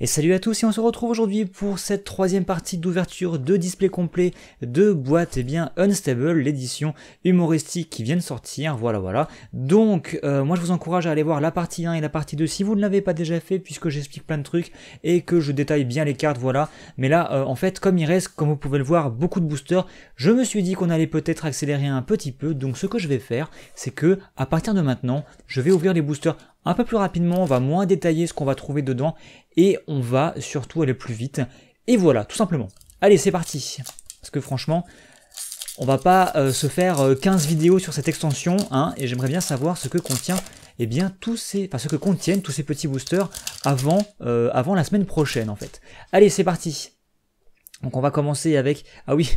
Et salut à tous et on se retrouve aujourd'hui pour cette troisième partie d'ouverture de display complet de boîte Unstable, l'édition humoristique qui vient de sortir, voilà. Donc moi je vous encourage à aller voir la partie 1 et la partie 2 si vous ne l'avez pas déjà fait puisque j'explique plein de trucs et que je détaille bien les cartes, voilà. Mais là en fait comme il reste, comme vous pouvez le voir, beaucoup de boosters, je me suis dit qu'on allait peut-être accélérer un petit peu, donc ce que je vais faire c'est que à partir de maintenant, je vais ouvrir les boosters un peu plus rapidement, on va moins détailler ce qu'on va trouver dedans et on va surtout aller plus vite. Et voilà, tout simplement. Allez, c'est parti. Parce que franchement, on va pas se faire 15 vidéos sur cette extension, hein, et j'aimerais bien savoir ce que contient, ce que contiennent tous ces petits boosters avant la semaine prochaine en fait. Allez, c'est parti. Donc on va commencer avec, ah oui,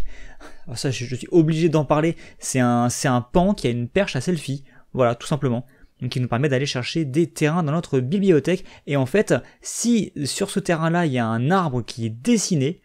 ça je suis obligé d'en parler, c'est un pan qui a une perche à selfie, voilà, tout simplement. Donc qui nous permet d'aller chercher des terrains dans notre bibliothèque. Et en fait, si sur ce terrain-là, il y a un arbre qui est dessiné,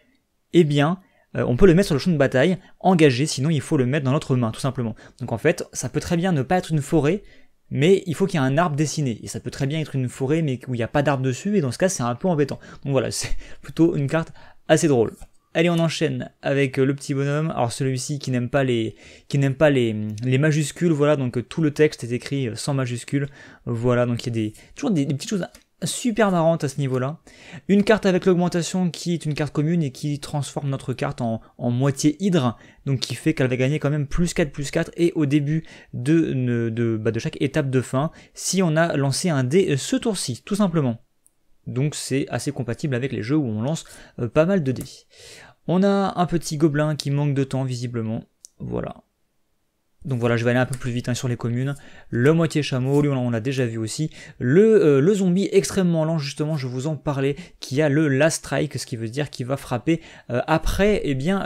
eh bien, on peut le mettre sur le champ de bataille, engagé, sinon il faut le mettre dans notre main, tout simplement. Donc en fait, ça peut très bien ne pas être une forêt, mais il faut qu'il y ait un arbre dessiné. Et ça peut très bien être une forêt, mais où il n'y a pas d'arbre dessus, et dans ce cas, c'est un peu embêtant. Donc voilà, c'est plutôt une carte assez drôle. Allez, on enchaîne avec le petit bonhomme. Alors celui-ci qui n'aime pas les majuscules, voilà, donc tout le texte est écrit sans majuscules. Voilà, donc il y a toujours des petites choses super marrantes à ce niveau-là. Une carte avec l'augmentation qui est une carte commune et qui transforme notre carte en moitié hydre, donc qui fait qu'elle va gagner quand même plus 4 et au début de chaque étape de fin, si on a lancé un dé ce tour-ci, tout simplement. Donc c'est assez compatible avec les jeux où on lance pas mal de dés. On a un petit gobelin qui manque de temps visiblement, voilà. Donc voilà, je vais aller un peu plus vite sur les communes. Le moitié chameau, lui on l'a déjà vu aussi. Le zombie extrêmement lent, justement, je vous en parlais, qui a le last strike, ce qui veut dire qu'il va frapper après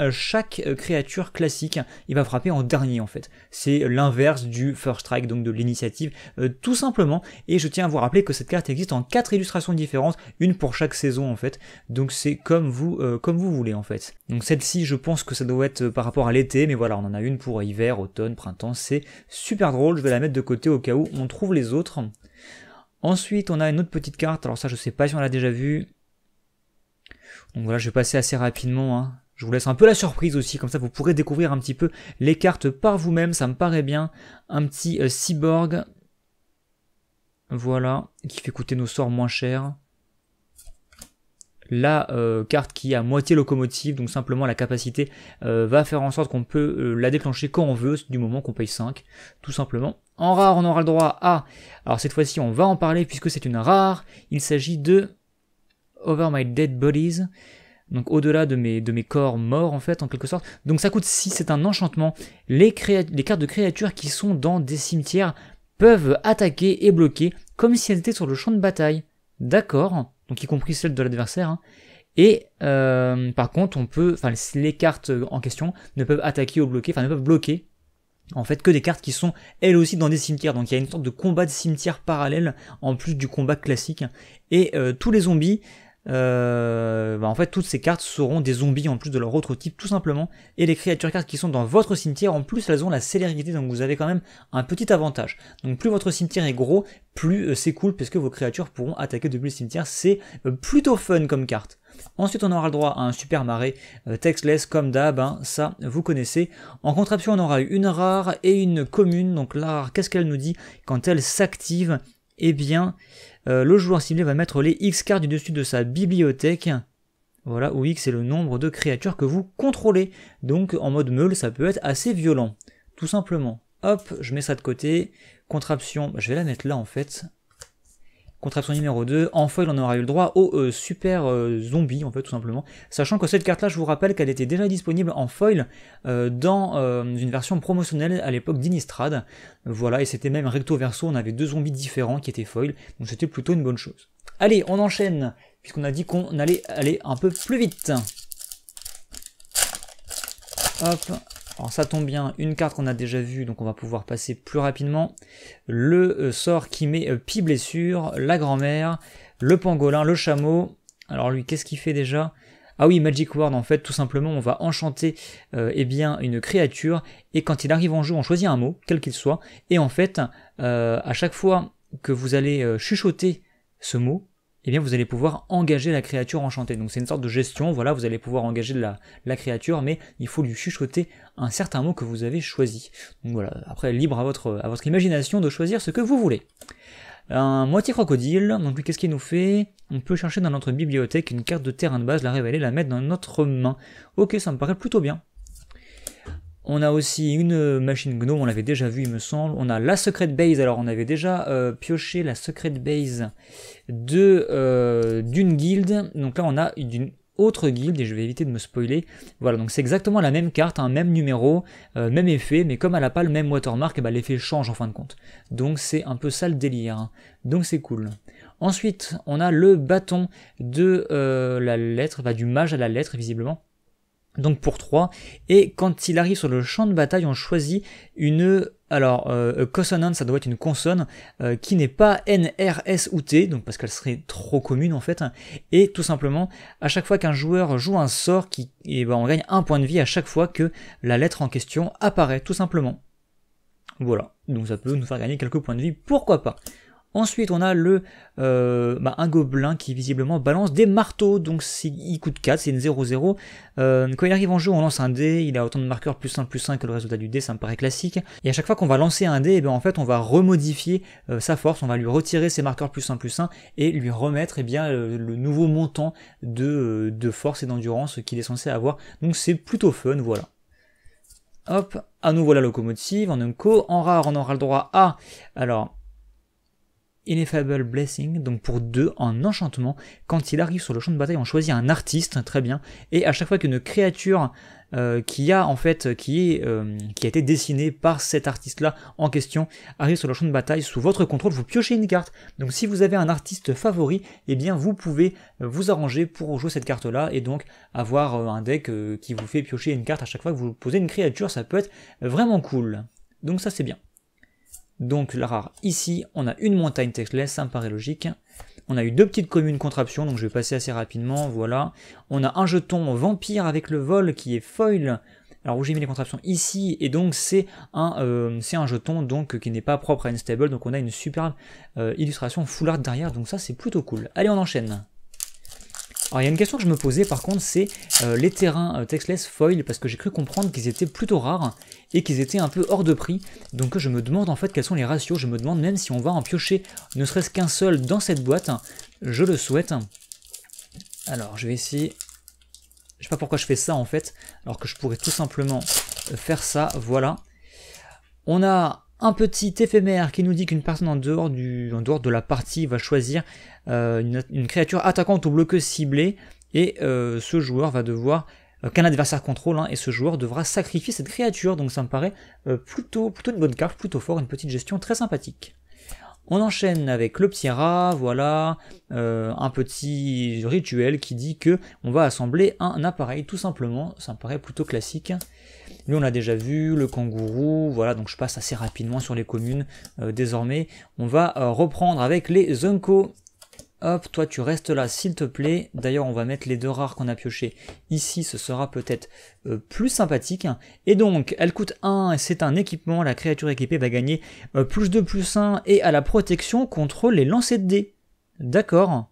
chaque créature classique. Il va frapper en dernier en fait. C'est l'inverse du first strike, donc de l'initiative, tout simplement. Et je tiens à vous rappeler que cette carte existe en 4 illustrations différentes, une pour chaque saison en fait. Donc c'est comme vous voulez en fait. Donc celle-ci, je pense que ça doit être par rapport à l'été, mais voilà, on en a une pour hiver, automne, printemps, c'est super drôle, je vais la mettre de côté au cas où on trouve les autres. Ensuite, on a une autre petite carte, alors ça je sais pas si on l'a déjà vu. Donc voilà, je vais passer assez rapidement, hein. Je vous laisse un peu la surprise aussi, comme ça vous pourrez découvrir un petit peu les cartes par vous-même, ça me paraît bien. Un petit cyborg, voilà, qui fait coûter nos sorts moins cher. La carte qui est à moitié locomotive, donc simplement la capacité va faire en sorte qu'on peut la déclencher quand on veut, du moment qu'on paye 5, tout simplement. En rare, on aura le droit à... Alors cette fois-ci, on va en parler puisque c'est une rare. Il s'agit de Over My Dead Bodies, donc au-delà de mes corps morts en fait, en quelque sorte. Donc ça coûte 6, c'est un enchantement. Les cartes de créatures qui sont dans des cimetières peuvent attaquer et bloquer comme si elles étaient sur le champ de bataille. D'accord, donc y compris celle de l'adversaire, hein. Et par contre, les cartes en question ne peuvent attaquer ou bloquer, ne peuvent bloquer en fait que des cartes qui sont elles aussi dans des cimetières. Donc il y a une sorte de combat de cimetière parallèle en plus du combat classique. Et tous les zombies, en fait toutes ces cartes seront des zombies en plus de leur autre type tout simplement, et les créatures cartes qui sont dans votre cimetière en plus elles ont la célérité, donc vous avez quand même un petit avantage. Donc plus votre cimetière est gros, plus c'est cool parce que vos créatures pourront attaquer depuis le cimetière, c'est plutôt fun comme carte. Ensuite on aura le droit à un super marais textless comme d'hab, hein, ça vous connaissez. En contraption on aura eu une rare et une commune. Donc la rare, qu'est-ce qu'elle nous dit quand elle s'active? Eh bien le joueur ciblé va mettre les X cartes du dessus de sa bibliothèque, voilà, où X est le nombre de créatures que vous contrôlez. Donc en mode meule, ça peut être assez violent, tout simplement. Hop, je mets ça de côté. Contraption, je vais la mettre là en fait. Contraption numéro 2, en foil on aura eu le droit au super zombie en fait tout simplement, sachant que cette carte là je vous rappelle qu'elle était déjà disponible en foil dans une version promotionnelle à l'époque d'Innistrad, voilà, et c'était même recto verso, on avait 2 zombies différents qui étaient foil, donc c'était plutôt une bonne chose. Allez, on enchaîne, puisqu'on a dit qu'on allait aller un peu plus vite. Hop. Alors ça tombe bien, une carte qu'on a déjà vue, donc on va pouvoir passer plus rapidement. Le sort qui met Pi blessure, la grand-mère, le pangolin, le chameau. Alors lui, qu'est-ce qu'il fait déjà? Ah oui, Magic Word en fait, tout simplement, on va enchanter une créature, et quand il arrive en jeu, on choisit un mot, quel qu'il soit, et en fait, à chaque fois que vous allez chuchoter ce mot, eh bien vous allez pouvoir engager la créature enchantée. Donc c'est une sorte de gestion, voilà, vous allez pouvoir engager la créature, mais il faut lui chuchoter un certain mot que vous avez choisi. Donc voilà, après libre à votre imagination de choisir ce que vous voulez. Un moitié crocodile, donc qu'est-ce qu'il nous fait? On peut chercher dans notre bibliothèque une carte de terrain de base, la révéler, la mettre dans notre main. Ok, ça me paraît plutôt bien. On a aussi une machine gnome, on l'avait déjà vu il me semble. On a la secret base, alors on avait déjà pioché la secret base d'une guilde. Donc là on a d'une autre guilde, et je vais éviter de me spoiler. Voilà, donc c'est exactement la même carte, un même numéro, même effet, mais comme elle n'a pas le même watermark, l'effet change en fin de compte. Donc c'est un peu ça le délire, hein. Donc c'est cool. Ensuite, on a le bâton de la lettre, du mage à la lettre visiblement. Donc pour 3, et quand il arrive sur le champ de bataille, on choisit une, consonant, ça doit être une consonne, qui n'est pas N, R, S ou T, donc parce qu'elle serait trop commune en fait, et tout simplement, à chaque fois qu'un joueur joue un sort, on gagne un point de vie à chaque fois que la lettre en question apparaît, tout simplement. Voilà, donc ça peut nous faire gagner quelques points de vie, pourquoi pas. Ensuite, on a un gobelin qui visiblement balance des marteaux, donc il coûte 4, c'est une 0-0. Quand il arrive en jeu, on lance un dé, il a autant de marqueurs +1/+1 que le résultat du dé, ça me paraît classique. Et à chaque fois qu'on va lancer un dé, en fait, on va remodifier sa force, on va lui retirer ses marqueurs +1/+1 et lui remettre le nouveau montant de force et d'endurance qu'il est censé avoir. Donc c'est plutôt fun, voilà. Hop, à nouveau la locomotive en unco. En rare, on aura le droit à... Ineffable Blessing, donc pour 2 en enchantement. Quand il arrive sur le champ de bataille, on choisit un artiste, très bien, et à chaque fois qu'une créature qui a été dessinée par cet artiste-là en question arrive sur le champ de bataille sous votre contrôle, vous piochez une carte. Donc si vous avez un artiste favori, eh bien vous pouvez vous arranger pour jouer cette carte-là et donc avoir un deck qui vous fait piocher une carte à chaque fois que vous posez une créature, ça peut être vraiment cool. Donc ça c'est bien. Donc la rare ici, on a une montagne textless, ça me paraît logique. On a eu 2 petites communes contre-options, donc je vais passer assez rapidement, voilà. On a un jeton vampire avec le vol qui est foil. Alors où j'ai mis les contraptions ici, et donc c'est un jeton donc qui n'est pas propre à Unstable, donc on a une superbe illustration full art derrière, donc ça c'est plutôt cool. Allez, on enchaîne. Alors il y a une question que je me posais par contre, c'est les terrains textless foil, parce que j'ai cru comprendre qu'ils étaient plutôt rares et qu'ils étaient un peu hors de prix. Donc je me demande en fait quels sont les ratios, je me demande même si on va en piocher ne serait-ce qu'un seul dans cette boîte, je le souhaite. Alors je vais essayer, je sais pas pourquoi je fais ça en fait, alors que je pourrais tout simplement faire ça, voilà. On a un petit éphémère qui nous dit qu'une personne en dehors de la partie va choisir une créature attaquante ou bloqueuse ciblée, et ce joueur va devoir, qu'un adversaire contrôle, et ce joueur devra sacrifier cette créature, donc ça me paraît plutôt une bonne carte, plutôt fort, une petite gestion très sympathique. On enchaîne avec le petit rat, voilà, un petit rituel qui dit que on va assembler un appareil, tout simplement, ça me paraît plutôt classique. Lui on l'a déjà vu, le kangourou, voilà, donc je passe assez rapidement sur les communes. Désormais, on va reprendre avec les unco. Hop, toi tu restes là s'il te plaît. D'ailleurs on va mettre les 2 rares qu'on a piochés ici, ce sera peut-être plus sympathique. Et donc elle coûte 1, c'est un équipement, la créature équipée va gagner +2/+1 et à la protection contre les lancers de dés. D'accord.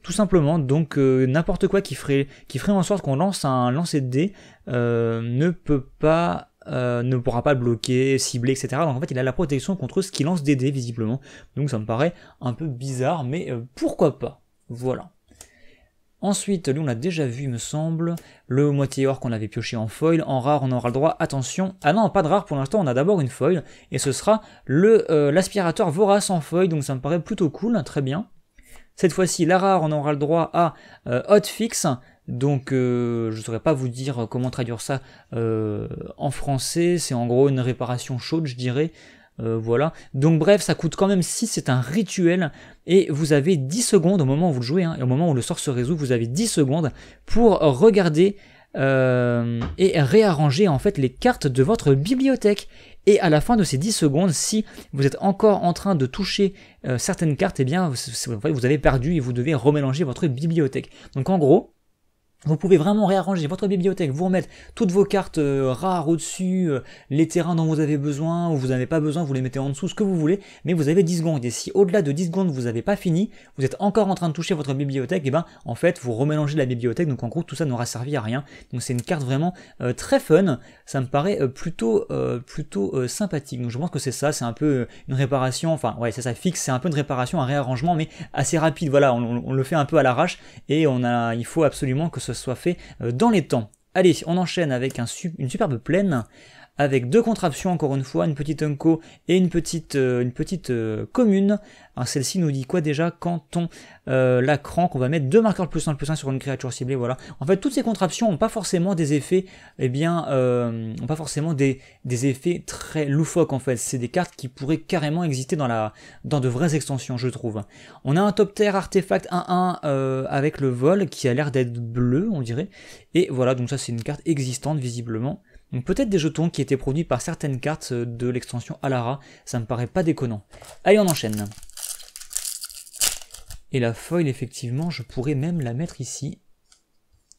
Tout simplement, donc n'importe quoi qui ferait en sorte qu'on lance un lancer de dés ne pourra pas bloquer, cibler, etc. Donc en fait il a la protection contre ce qui lance des dés visiblement. Donc ça me paraît un peu bizarre, mais pourquoi pas. Voilà. Ensuite, lui on l'a déjà vu il me semble, le moitié or qu'on avait pioché en foil. En rare on aura le droit, attention, ah non pas de rare pour l'instant, on a d'abord une foil, et ce sera l'aspirateur vorace en foil, donc ça me paraît plutôt cool, très bien. Cette fois-ci, la rare, on aura le droit à hotfix, donc je ne saurais pas vous dire comment traduire ça en français, c'est en gros une réparation chaude, je dirais, voilà. Donc bref, ça coûte quand même 6, c'est un rituel, et vous avez 10 secondes au moment où vous le jouez, et au moment où le sort se résout, vous avez 10 secondes pour regarder et réarranger en fait les cartes de votre bibliothèque. Et à la fin de ces 10 secondes, si vous êtes encore en train de toucher certaines cartes, eh bien vous avez perdu et vous devez remélanger votre bibliothèque. Donc en gros, Vous pouvez vraiment réarranger votre bibliothèque, vous remettre toutes vos cartes rares au-dessus, les terrains dont vous avez besoin, ou vous n'avez pas besoin, vous les mettez en dessous, ce que vous voulez, mais vous avez 10 secondes. Et si au-delà de 10 secondes vous n'avez pas fini, vous êtes encore en train de toucher votre bibliothèque, et ben en fait vous remélangez la bibliothèque, donc en gros tout ça n'aura servi à rien. Donc c'est une carte vraiment très fun, ça me paraît plutôt sympathique. Donc je pense que c'est ça, c'est un peu une réparation, enfin ouais c'est ça fixe, c'est un peu une réparation, un réarrangement, mais assez rapide, voilà, on le fait un peu à l'arrache, et il faut absolument que ce soit fait dans les temps. Allez, on enchaîne avec une superbe plaine, avec 2 contraptions encore une fois, une petite unco et une petite commune. Alors celle-ci nous dit quoi déjà? Quand on la crank, on va mettre 2 marqueurs de +1/+1 sur une créature ciblée, voilà. En fait, toutes ces contraptions n'ont pas forcément des effets, ont pas forcément des effets très loufoques en fait. C'est des cartes qui pourraient carrément exister dans de vraies extensions, je trouve. On a un top tier artefact 1/1 avec le vol qui a l'air d'être bleu, on dirait. Et voilà, donc ça c'est une carte existante visiblement. Donc peut-être des jetons qui étaient produits par certaines cartes de l'extension Alara, ça me paraît pas déconnant. Allez, on enchaîne. Et la foil, effectivement, je pourrais même la mettre ici.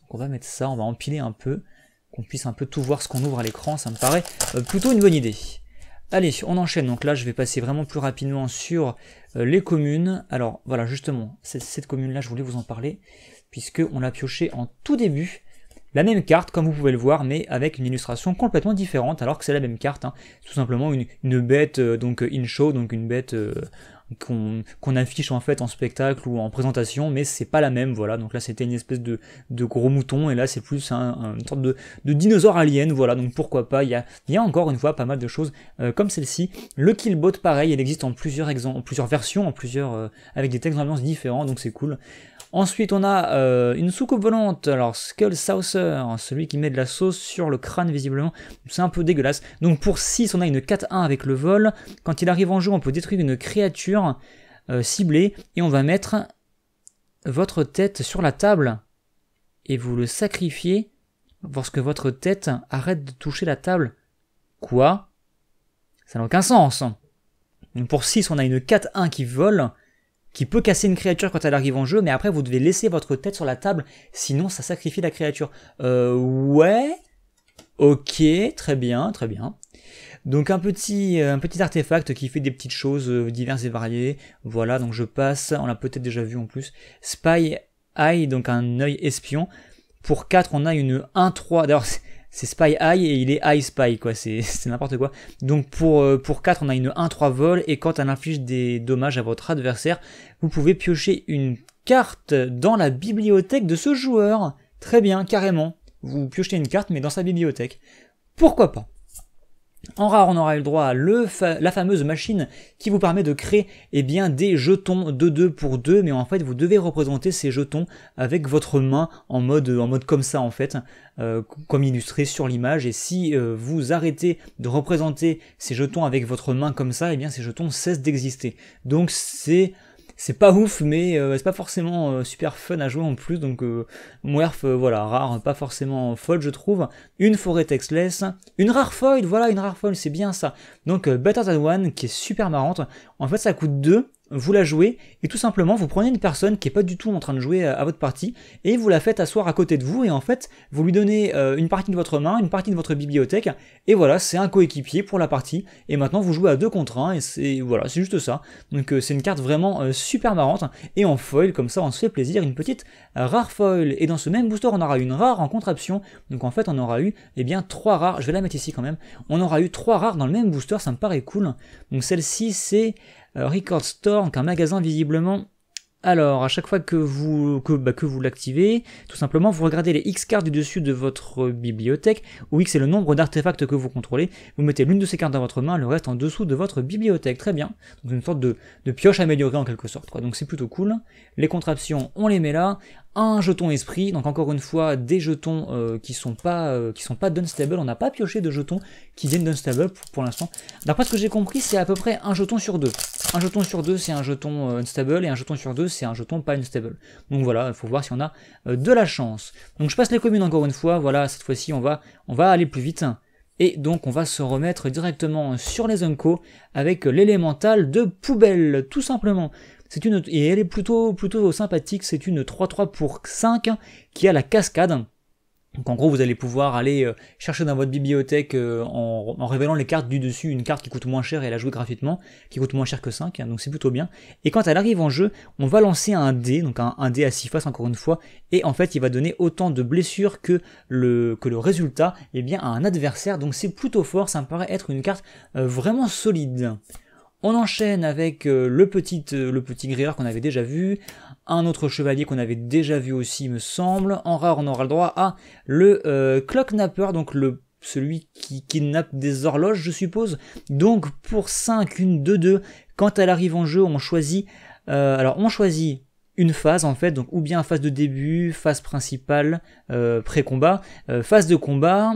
Donc on va mettre ça, on va empiler un peu, qu'on puisse un peu tout voir ce qu'on ouvre à l'écran, ça me paraît plutôt une bonne idée. Allez, on enchaîne, donc là je vais passer vraiment plus rapidement sur les communes. Alors voilà, justement, cette commune-là, je voulais vous en parler, puisqu'on l'a pioché en tout début. La même carte, comme vous pouvez le voir, mais avec une illustration complètement différente, alors que c'est la même carte. Hein. Tout simplement une bête donc in-show, donc une bête qu'on affiche en fait en spectacle ou en présentation, mais c'est pas la même, voilà. Donc là c'était une espèce de gros mouton, et là c'est plus une sorte de dinosaure alien, voilà. Donc pourquoi pas, il y a encore une fois pas mal de choses comme celle-ci. Le Killbot, pareil, elle existe en plusieurs versions, avec des textes d'ambiance différents, donc c'est cool. Ensuite, on a une soucoupe volante, alors Skull Saucer, celui qui met de la sauce sur le crâne visiblement, c'est un peu dégueulasse. Donc pour 6, on a une 4/1 avec le vol. Quand il arrive en jeu, on peut détruire une créature ciblée, et on va mettre votre tête sur la table, et vous le sacrifiez lorsque votre tête arrête de toucher la table. Quoi? Ça n'a aucun sens. Donc pour 6, on a une 4/1 qui vole, qui peut casser une créature quand elle arrive en jeu, mais après vous devez laisser votre tête sur la table, sinon ça sacrifie la créature. Ouais, ok, très bien, très bien. Donc un petit artefact qui fait des petites choses diverses et variées. Voilà, donc je passe, on l'a peut-être déjà vu en plus. Spy Eye, donc un œil espion. Pour 4, on a une 1/3, d'ailleurs c'est Spy Eye et il est Eye Spy, quoi, c'est n'importe quoi. Donc pour 4, on a une 1/3 vol, et quand elle inflige des dommages à votre adversaire, vous pouvez piocher une carte dans la bibliothèque de ce joueur. Très bien, carrément. Vous piochez une carte, mais dans sa bibliothèque. Pourquoi pas? En rare, on aura eu le droit à la fameuse machine qui vous permet de créer des jetons de 2 pour 2, mais en fait vous devez représenter ces jetons avec votre main en mode comme ça en fait, comme illustré sur l'image. Et si vous arrêtez de représenter ces jetons avec votre main comme ça, ces jetons cessent d'exister. Donc c'est pas ouf, mais c'est pas forcément super fun à jouer en plus, donc Mwerf, voilà, rare, pas forcément folle je trouve. Une forêt textless, une rare foil, voilà, une rare foil, c'est bien ça. Donc Better Than One, qui est super marrante, en fait ça coûte 2, vous la jouez, et tout simplement vous prenez une personne qui est pas du tout en train de jouer à votre partie, et vous la faites asseoir à côté de vous, et en fait vous lui donnez une partie de votre main, une partie de votre bibliothèque, et voilà, c'est un coéquipier pour la partie, et maintenant vous jouez à 2 contre 1, et c'est juste ça. Donc c'est une carte vraiment super marrante, et en foil, comme ça on se fait plaisir, une petite rare foil. Et dans ce même booster on aura une rare en contraption, donc en fait on aura eu 3 rares, je vais la mettre ici quand même, on aura eu 3 rares dans le même booster, ça me paraît cool. Donc celle-ci c'est Record Store, donc un magasin visiblement. Alors, à chaque fois que vous l'activez, tout simplement, vous regardez les X cartes du dessus de votre bibliothèque, où X est le nombre d'artefacts que vous contrôlez, vous mettez l'une de ces cartes dans votre main, le reste en dessous de votre bibliothèque. Très bien. Donc une sorte de pioche améliorée en quelque sorte, quoi. Donc c'est plutôt cool. Les contraptions, on les met là. Un jeton esprit, donc encore une fois des jetons qui sont pas dunstable. On n'a pas pioché de jetons qui viennent dunstable pour l'instant. D'après ce que j'ai compris, c'est à peu près un jeton sur 2. Un jeton sur 2 c'est un jeton unstable, et un jeton sur 2 c'est un jeton pas unstable. Donc voilà, il faut voir si on a de la chance. Donc je passe les communes encore une fois, voilà, cette fois-ci on va aller plus vite. Et donc on va se remettre directement sur les Unco avec l'élémental de poubelle, tout simplement. et elle est plutôt sympathique, c'est une 3-3 pour 5 qui a la cascade. Donc en gros vous allez pouvoir aller chercher dans votre bibliothèque en révélant les cartes du dessus, une carte qui coûte moins cher et la jouer gratuitement, qui coûte moins cher que 5, hein, donc c'est plutôt bien. Et quand elle arrive en jeu, on va lancer un dé, donc un dé à 6 faces encore une fois, et en fait il va donner autant de blessures que le résultat eh bien, à un adversaire, donc c'est plutôt fort, ça me paraît être une carte vraiment solide. On enchaîne avec le petit grilleur qu'on avait déjà vu, un autre chevalier qu'on avait déjà vu aussi, il me semble. En rare, on aura le droit à le Clocknapper, donc celui qui kidnappe des horloges, je suppose. Donc pour 5, une 2-2, quand elle arrive en jeu, on choisit une phase en fait, donc ou bien phase de début, phase principale, pré-combat, phase de combat,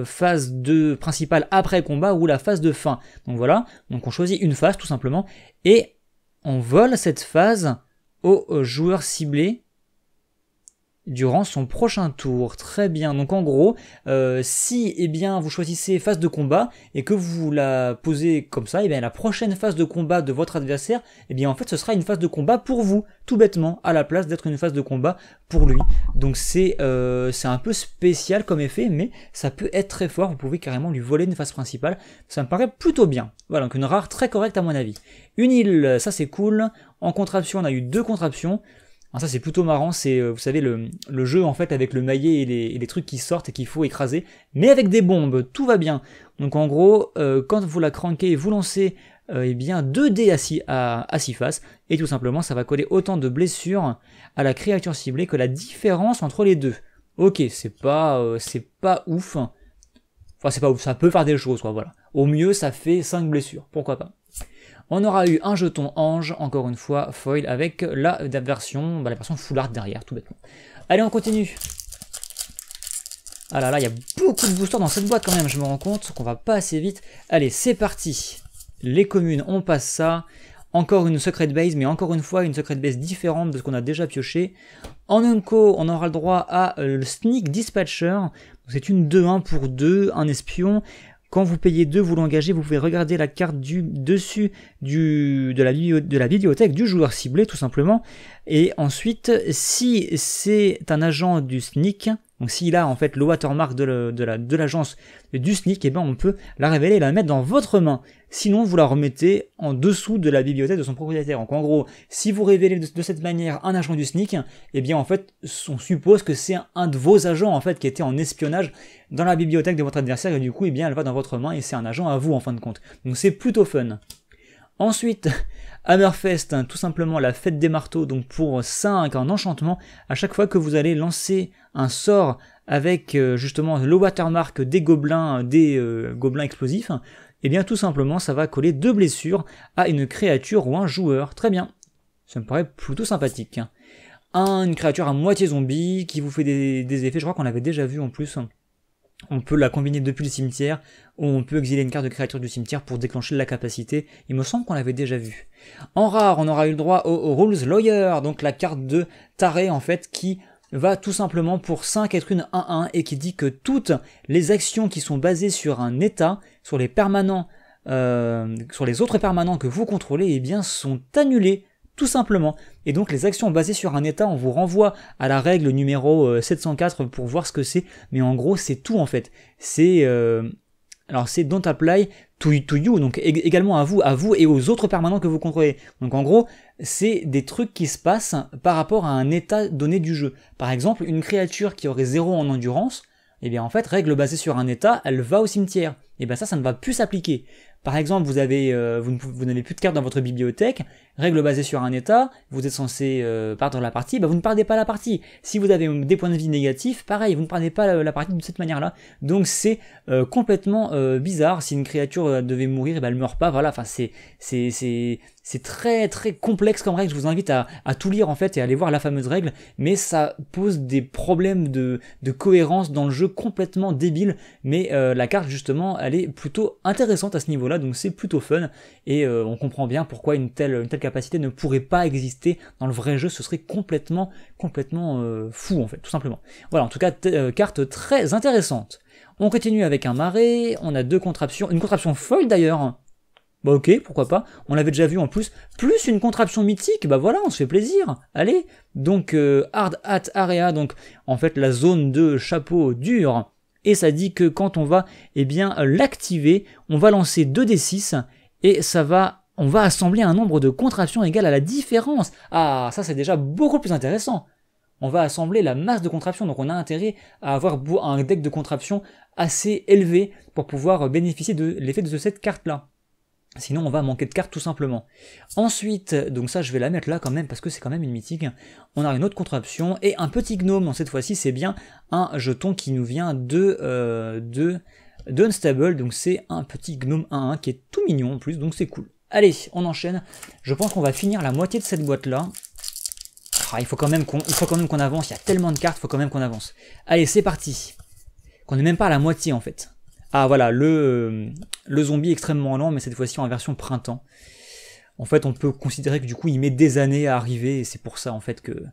phase de principale après combat ou la phase de fin. Donc voilà, donc on choisit une phase tout simplement et on vole cette phase au joueur ciblé durant son prochain tour. Très bien, donc en gros, si eh bien, vous choisissez phase de combat et que vous la posez comme ça, eh bien, la prochaine phase de combat de votre adversaire, eh bien, en fait ce sera une phase de combat pour vous, tout bêtement, à la place d'être une phase de combat pour lui. Donc c'est un peu spécial comme effet, mais ça peut être très fort, vous pouvez carrément lui voler une phase principale, ça me paraît plutôt bien. Voilà, donc une rare très correcte à mon avis. Une île, ça c'est cool. En contraption, on a eu 2 contraptions. Alors ça c'est plutôt marrant, c'est vous savez le jeu en fait avec le maillet et les trucs qui sortent et qu'il faut écraser, mais avec des bombes, tout va bien. Donc en gros, quand vous la crankez, vous lancez eh bien 2 dés à 6 faces, et tout simplement ça va coller autant de blessures à la créature ciblée que la différence entre les deux. Ok, c'est pas ouf, enfin c'est pas ouf, ça peut faire des choses quoi, voilà. Au mieux ça fait 5 blessures, pourquoi pas. On aura eu un jeton ange, encore une fois, foil, avec la version full art derrière, tout bêtement. Allez, on continue. Ah là là, il y a beaucoup de boosters dans cette boîte quand même, je me rends compte qu'on va pas assez vite. Allez, c'est parti. Les communes, on passe ça. Encore une secret base, mais encore une fois, une secret base différente de ce qu'on a déjà pioché. En unco, on aura le droit à le Sneak Dispatcher. C'est une 2-1 pour 2, un espion. Quand vous payez 2, vous l'engagez, vous pouvez regarder la carte du dessus de la bibliothèque du joueur ciblé, tout simplement. Et ensuite, si c'est un agent du sneak, donc s'il a en fait le watermark de l'agence du sneak, et ben on peut la révéler et la mettre dans votre main. Sinon, vous la remettez en dessous de la bibliothèque de son propriétaire. Donc en gros, si vous révélez de cette manière un agent du sneak, et bien en fait, on suppose que c'est un de vos agents en fait qui était en espionnage dans la bibliothèque de votre adversaire et du coup, eh bien, elle va dans votre main et c'est un agent à vous en fin de compte. Donc c'est plutôt fun. Ensuite, Hammerfest, tout simplement la fête des marteaux, donc pour 5 en enchantement, à chaque fois que vous allez lancer un sort avec justement le watermark des gobelins explosifs, et bien tout simplement ça va coller 2 blessures à une créature ou un joueur. Très bien, ça me paraît plutôt sympathique. Une créature à moitié zombie qui vous fait des effets, je crois qu'on l'avait déjà vu en plus. On peut la combiner depuis le cimetière, ou on peut exiler une carte de créature du cimetière pour déclencher la capacité. Il me semble qu'on l'avait déjà vu. En rare, on aura eu le droit au Rules Lawyer, donc la carte de taré en fait, qui va tout simplement pour 5 être une 1-1 et qui dit que toutes les actions qui sont basées sur un état, sur les permanents, sur les autres permanents que vous contrôlez, eh bien sont annulées. Tout simplement. Et donc les actions basées sur un état, on vous renvoie à la règle numéro 704 pour voir ce que c'est, mais en gros c'est tout en fait. C'est alors c'est don't apply to you, donc également à vous et aux autres permanents que vous contrôlez. Donc en gros, c'est des trucs qui se passent par rapport à un état donné du jeu. Par exemple, une créature qui aurait 0 en endurance, et bien en fait, règle basée sur un état, elle va au cimetière. Et bien ça ne va plus s'appliquer. Par exemple, vous n'avez plus de cartes dans votre bibliothèque, règle basée sur un état, vous êtes censé perdre la partie, vous ne perdez pas la partie. Si vous avez des points de vie négatifs, pareil, vous ne perdez pas la partie de cette manière-là. Donc c'est complètement bizarre. Si une créature devait mourir, elle ne meurt pas. Voilà, enfin c'est très très complexe comme règle. Je vous invite à tout lire en fait et à aller voir la fameuse règle, mais ça pose des problèmes de cohérence dans le jeu complètement débiles. Mais la carte justement, elle est plutôt intéressante à ce niveau-là. Donc c'est plutôt fun et on comprend bien pourquoi une telle capacité ne pourrait pas exister dans le vrai jeu, ce serait complètement fou en fait, tout simplement. Voilà, en tout cas, carte très intéressante. On continue avec un marais, on a 2 contraptions, une contraption foil d'ailleurs, Bah ok, pourquoi pas. On l'avait déjà vu en plus. Plus une contraption mythique, bah voilà, on se fait plaisir. Allez, donc Hard Hat Area, donc en fait la zone de chapeau dur. Et ça dit que quand on va l'activer, on va lancer 2d6 et on va assembler un nombre de contraptions égal à la différence. Ah, ça c'est déjà beaucoup plus intéressant. On va assembler la masse de contraptions, donc on a intérêt à avoir un deck de contraptions assez élevé pour pouvoir bénéficier de l'effet de cette carte-là. Sinon on va manquer de cartes tout simplement. Ensuite, donc ça je vais la mettre là quand même parce que c'est quand même une mythique. On a une autre contraption et un petit gnome. Donc cette fois-ci c'est bien un jeton qui nous vient de Unstable. Donc c'est un petit gnome 1-1 qui est tout mignon en plus, donc c'est cool. Allez, on enchaîne. Je pense qu'on va finir la moitié de cette boîte là. Ah, il faut quand même qu'on avance, il y a tellement de cartes, il faut quand même qu'on avance. Allez, c'est parti. Qu'on n'est même pas à la moitié en fait. Ah voilà, le zombie extrêmement lent, mais cette fois-ci en version printemps. En fait, on peut considérer que du coup, il met des années à arriver, et c'est pour ça en fait que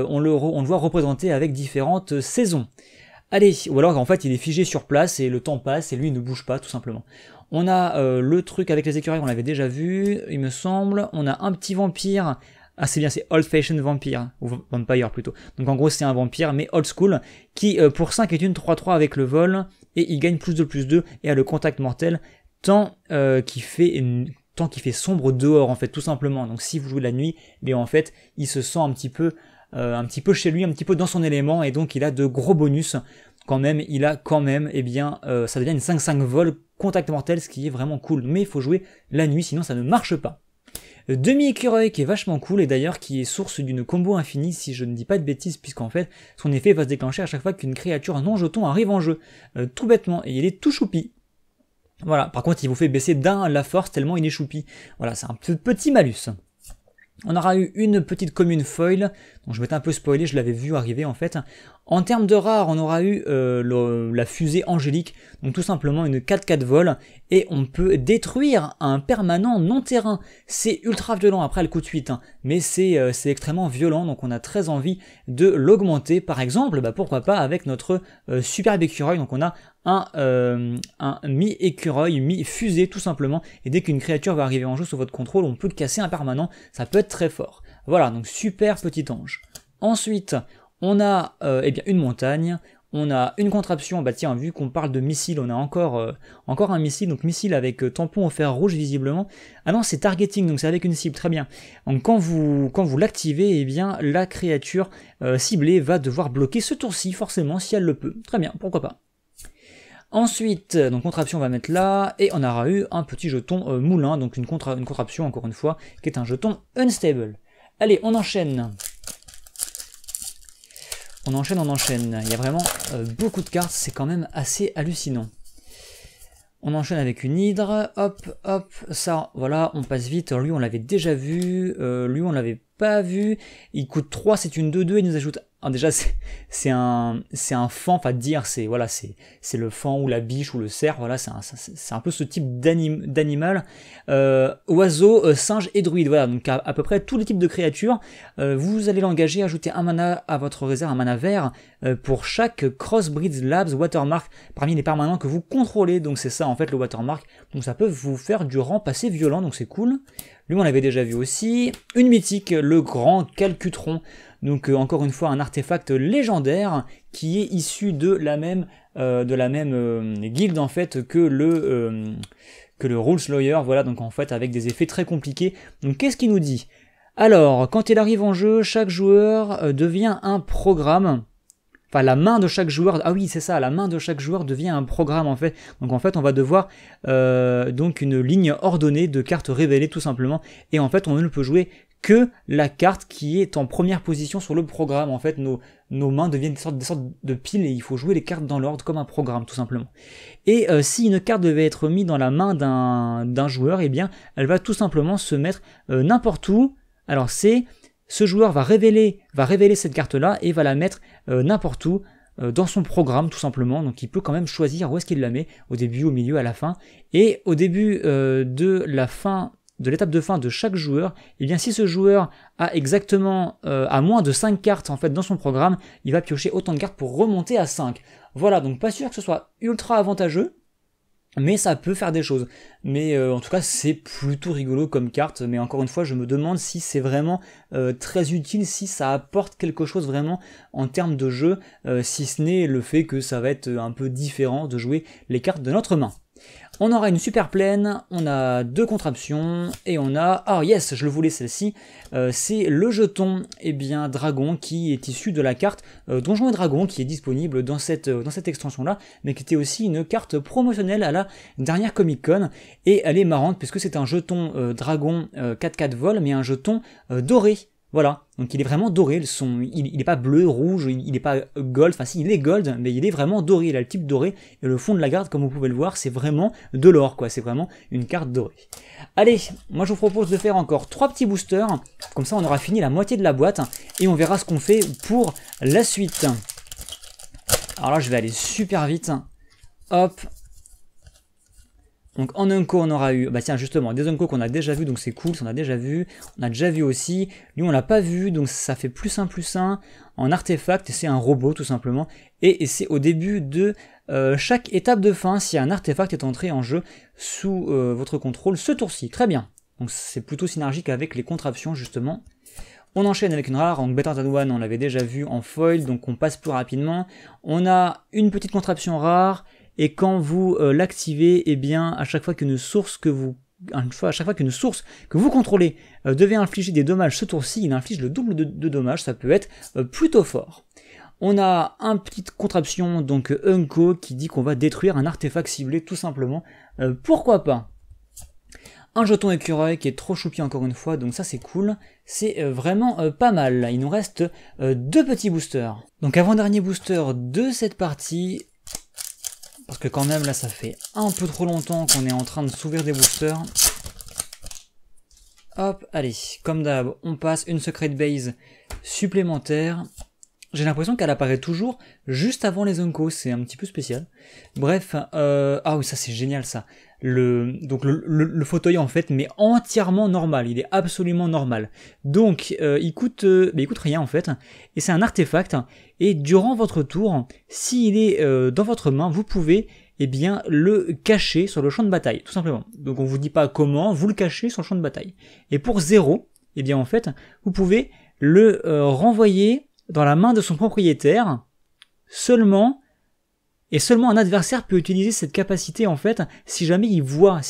on le voit représenter avec différentes saisons. Allez, ou alors en fait, il est figé sur place et le temps passe et lui il ne bouge pas tout simplement. On a le truc avec les écureuils, on l'avait déjà vu, il me semble. On a un petit vampire. Ah c'est bien, c'est Old Fashioned Vampire, ou Vampire plutôt. Donc en gros c'est un vampire, mais old school, qui pour 5 est une 3-3 avec le vol, et il gagne plus de +2, et a le contact mortel, tant qu'il fait sombre dehors en fait, tout simplement. Donc si vous jouez la nuit, mais en fait, il se sent un petit peu chez lui, un petit peu dans son élément, et donc il a de gros bonus. Quand même, il a quand même, ça devient une 5-5 vol, contact mortel, ce qui est vraiment cool. Mais il faut jouer la nuit, sinon ça ne marche pas. Demi-écureuil qui est vachement cool et d'ailleurs qui est source d'une combo infinie si je ne dis pas de bêtises puisqu'en fait son effet va se déclencher à chaque fois qu'une créature non jeton arrive en jeu, tout bêtement, et il est tout choupi. Voilà, par contre il vous fait baisser d'1 la force tellement il est choupi. Voilà, c'est un petit malus. On aura eu une petite commune foil, donc je m'étais un peu spoilé, je l'avais vu arriver en fait. En termes de rares, on aura eu la fusée angélique, donc tout simplement une 4-4 vol, et on peut détruire un permanent non-terrain. C'est ultra violent, après elle coûte 8, hein, mais c'est extrêmement violent, donc on a très envie de l'augmenter. Par exemple, bah pourquoi pas avec notre superbe écureuil, donc on a un mi-écureuil, mi-fusée tout simplement, et dès qu'une créature va arriver en jeu sous votre contrôle, on peut casser un permanent, ça peut être très fort. Voilà, donc super petit ange. Ensuite, on a une montagne, on a une contraption, bah tiens, vu qu'on parle de missile, on a encore un missile, donc missile avec tampon au fer rouge visiblement. Ah non, c'est targeting, donc c'est avec une cible, très bien. Donc quand vous l'activez, eh bien la créature ciblée va devoir bloquer ce tour-ci, forcément, si elle le peut. Très bien, pourquoi pas. Ensuite, donc contraption on va mettre là, et on aura eu un petit jeton moulin, donc une contraption encore une fois, qui est un jeton unstable. Allez, on enchaîne. On enchaîne. Il y a vraiment beaucoup de cartes, c'est quand même assez hallucinant. On enchaîne avec une hydre, hop, ça, voilà, on passe vite. Alors lui on l'avait déjà vu, lui on l'avait pas vu. Il coûte 3, c'est une 2-2, il nous ajoute... Alors déjà c'est un fan, enfin dire c'est voilà, c'est le fan ou la biche ou le cerf, voilà, c'est un peu ce type d'animal. Oiseau, singe et druide, voilà, donc à peu près tous les types de créatures. Vous allez l'engager, ajouter un mana à votre réserve, un mana vert, pour chaque Crossbreed Labs Watermark parmi les permanents que vous contrôlez, donc c'est ça en fait le Watermark, donc ça peut vous faire du rang passé violent, donc c'est cool. Lui on l'avait déjà vu aussi. Une mythique, le grand Calcutron. Donc encore une fois un artefact légendaire qui est issu de la même guilde en fait que le Rules Lawyer, voilà, donc en fait avec des effets très compliqués. Donc qu'est-ce qu'il nous dit? Alors, quand il arrive en jeu, chaque joueur devient un programme. Enfin, la main de chaque joueur, ah oui c'est ça, la main de chaque joueur devient un programme en fait. Donc en fait on va devoir donc une ligne ordonnée de cartes révélées tout simplement. Et en fait on ne peut jouer que la carte qui est en première position sur le programme. En fait, nos mains deviennent des sortes de piles et il faut jouer les cartes dans l'ordre comme un programme, tout simplement. Et si une carte devait être mise dans la main d'un joueur, eh bien, elle va tout simplement se mettre n'importe où. Alors, ce joueur va révéler cette carte-là et va la mettre n'importe où dans son programme, tout simplement. Donc, il peut quand même choisir où est-ce qu'il la met, au début, au milieu, à la fin. Et au début de l'étape de fin de chaque joueur, et bien si ce joueur a exactement à moins de 5 cartes en fait dans son programme, il va piocher autant de cartes pour remonter à 5. Voilà, donc pas sûr que ce soit ultra avantageux, Mais ça peut faire des choses. Mais en tout cas, c'est plutôt rigolo comme carte. Mais encore une fois, je me demande si c'est vraiment très utile, si ça apporte quelque chose vraiment en termes de jeu, si ce n'est le fait que ça va être un peu différent de jouer les cartes de notre main. On aura une super plaine, on a 2 contraptions, et on a... Ah yes, je le voulais celle-ci, c'est le jeton dragon qui est issu de la carte Donjons et Dragons qui est disponible dans cette extension-là, mais qui était aussi une carte promotionnelle à la dernière Comic Con, et elle est marrante puisque c'est un jeton dragon 4/4 vol, mais un jeton doré. Voilà, donc il est vraiment doré, il n'est pas bleu, rouge, il n'est pas gold, enfin si il est gold, mais il est vraiment doré, il a le type doré, et le fond de la carte, comme vous pouvez le voir, c'est vraiment de l'or, quoi, c'est vraiment une carte dorée. Allez, moi je vous propose de faire encore 3 petits boosters, comme ça on aura fini la moitié de la boîte, et on verra ce qu'on fait pour la suite. Alors là je vais aller super vite, hop. Donc en Unco on aura eu, bah tiens justement, des Unco qu'on a déjà vu, donc c'est cool, ça on a déjà vu. On a déjà vu aussi, lui on l'a pas vu, donc ça fait +1/+1. En artefact, c'est un robot tout simplement. Et c'est au début de chaque étape de fin, si un artefact est entré en jeu sous votre contrôle ce tour-ci. Très bien, donc c'est plutôt synergique avec les contraptions justement. On enchaîne avec une rare, donc Better Than One on l'avait déjà vu en foil, donc on passe plus rapidement. On a une petite contraption rare, et quand vous l'activez, eh bien à chaque fois qu'une source que vous contrôlez devait infliger des dommages ce tour-ci, il inflige le double de dommages, ça peut être plutôt fort. On a une petite contraption, donc Unco, qui dit qu'on va détruire un artefact ciblé tout simplement. Pourquoi pas? Un jeton écureuil qui est trop choupi encore une fois, donc ça c'est cool, c'est vraiment pas mal. Il nous reste 2 petits boosters. Donc avant-dernier booster de cette partie, parce que quand même là ça fait un peu trop longtemps qu'on est en train de s'ouvrir des boosters. Hop, allez, comme d'hab, on passe une secret base supplémentaire. J'ai l'impression qu'elle apparaît toujours juste avant les Unco, c'est un petit peu spécial. Bref, ah oui ça c'est génial ça. Donc le fauteuil en fait, mais entièrement normal, il est absolument normal. Donc il coûte rien en fait, et c'est un artefact, et durant votre tour, s'il est dans votre main, vous pouvez le cacher sur le champ de bataille, tout simplement. Donc on vous dit pas comment, vous le cachez sur le champ de bataille. Et pour 0, en fait, vous pouvez le renvoyer dans la main de son propriétaire, seulement un adversaire peut utiliser cette capacité en fait si jamais il voit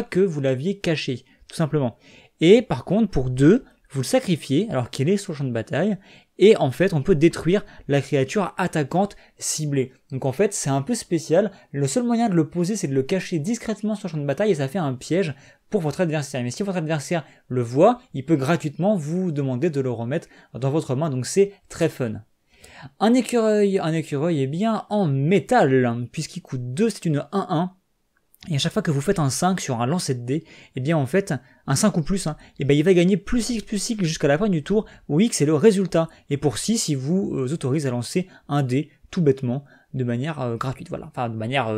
que vous l'aviez caché, tout simplement. Et par contre pour 2, vous le sacrifiez alors qu'il est sur le champ de bataille, et en fait on peut détruire la créature attaquante ciblée. Donc en fait c'est un peu spécial, le seul moyen de le poser c'est de le cacher discrètement sur le champ de bataille, et ça fait un piège pour votre adversaire. Mais si votre adversaire le voit, il peut gratuitement vous demander de le remettre dans votre main, donc c'est très fun. Un écureuil est bien en métal, puisqu'il coûte 2, c'est une 1-1. Et à chaque fois que vous faites un 5 sur un lancer de dés, en fait, un 5 ou plus, il va gagner +6 jusqu'à la fin du tour, où X est le résultat. Et pour 6, il vous autorise à lancer un dé, tout bêtement, de manière gratuite, voilà. Enfin, de manière...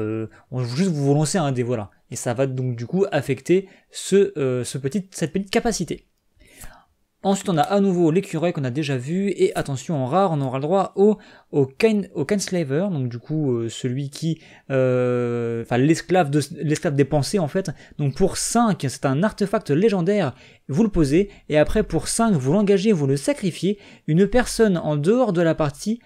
juste vous lancez un dé, voilà. Et ça va donc du coup affecter cette petite capacité. Ensuite, on a à nouveau l'écureuil qu'on a déjà vu, et attention, en rare, on aura le droit au Kinslaver, donc du coup, celui qui... l'esclave des pensées, en fait. Donc pour 5, c'est un artefact légendaire, vous le posez, et après pour 5, vous l'engagez, vous le sacrifiez, une personne en dehors de la partie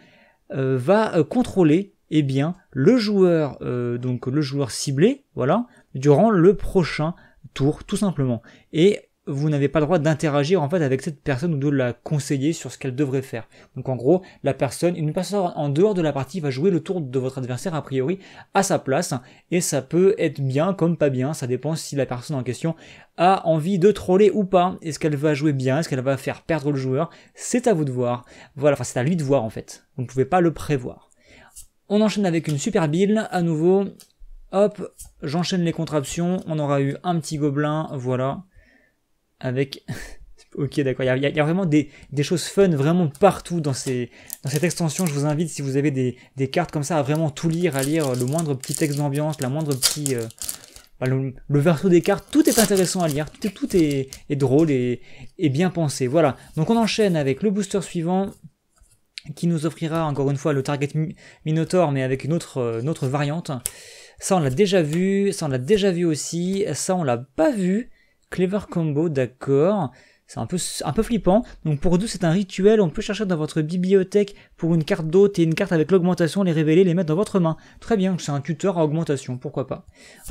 va contrôler, le joueur ciblé, voilà, durant le prochain tour, tout simplement. Et vous n'avez pas le droit d'interagir en fait avec cette personne ou de la conseiller sur ce qu'elle devrait faire. Donc en gros, une personne en dehors de la partie va jouer le tour de votre adversaire a priori à sa place, et ça peut être bien comme pas bien, ça dépend si la personne en question a envie de troller ou pas. Est-ce qu'elle va jouer bien, est-ce qu'elle va faire perdre le joueur? C'est à vous de voir. Voilà, enfin c'est à lui de voir en fait. Vous ne pouvez pas le prévoir. On enchaîne avec une super build, à nouveau. Hop, j'enchaîne les contraptions. On aura eu un petit gobelin, voilà. Avec... ok, d'accord, il y a vraiment des choses fun vraiment partout dans cette extension. Je vous invite, si vous avez des cartes comme ça, à vraiment tout lire, à lire le moindre petit texte d'ambiance, la moindre petit... le verso des cartes, tout est intéressant à lire, tout est drôle et bien pensé. Voilà, donc on enchaîne avec le booster suivant, qui nous offrira encore une fois le Target Minotaur, mais avec une autre variante. Ça on l'a déjà vu, ça on l'a déjà vu aussi, ça on l'a pas vu. Clever combo, d'accord. C'est un peu flippant. Donc pour 2, c'est un rituel. On peut chercher dans votre bibliothèque pour une carte d'hôte et une carte avec l'augmentation, les révéler, les mettre dans votre main. Très bien, c'est un tuteur à augmentation, pourquoi pas.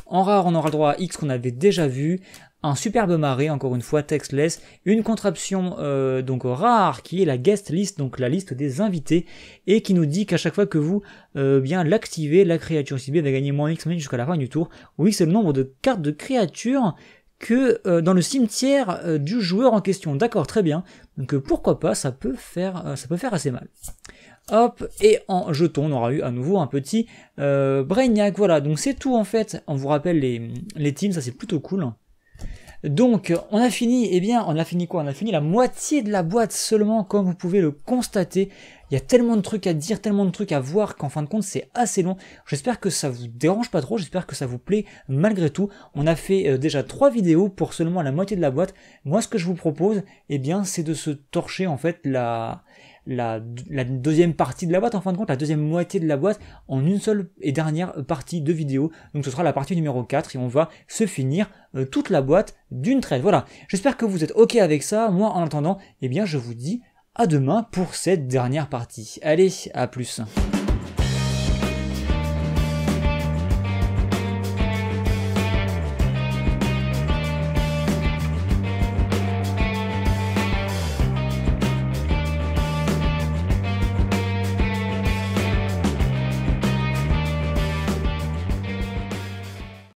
En rare, on aura le droit à X qu'on avait déjà vu. Un superbe marais, encore une fois, textless. Une contraption donc rare qui est la guest list, donc la liste des invités. Et qui nous dit qu'à chaque fois que vous bien l'activez, la créature ciblée va gagner moins X jusqu'à la fin du tour. Oui, c'est le nombre de cartes de créatures que dans le cimetière du joueur en question. D'accord, très bien. Donc pourquoi pas, ça peut faire assez mal. Hop, et en jeton, on aura eu à nouveau un petit Brainiac. Voilà, donc c'est tout en fait. On vous rappelle les teams, ça c'est plutôt cool. Donc on a fini, on a fini quoi? On a fini la moitié de la boîte seulement, comme vous pouvez le constater. Il y a tellement de trucs à dire, tellement de trucs à voir qu'en fin de compte c'est assez long. J'espère que ça vous dérange pas trop, j'espère que ça vous plaît malgré tout. On a fait déjà 3 vidéos pour seulement la moitié de la boîte. Moi ce que je vous propose, c'est de se torcher en fait la deuxième partie de la boîte, en fin de compte, la deuxième moitié de la boîte en une seule et dernière partie de vidéo. Donc ce sera la partie numéro 4 et on va se finir toute la boîte d'une traite. Voilà, j'espère que vous êtes ok avec ça. Moi en attendant, je vous dis à demain pour cette dernière partie. Allez, à plus.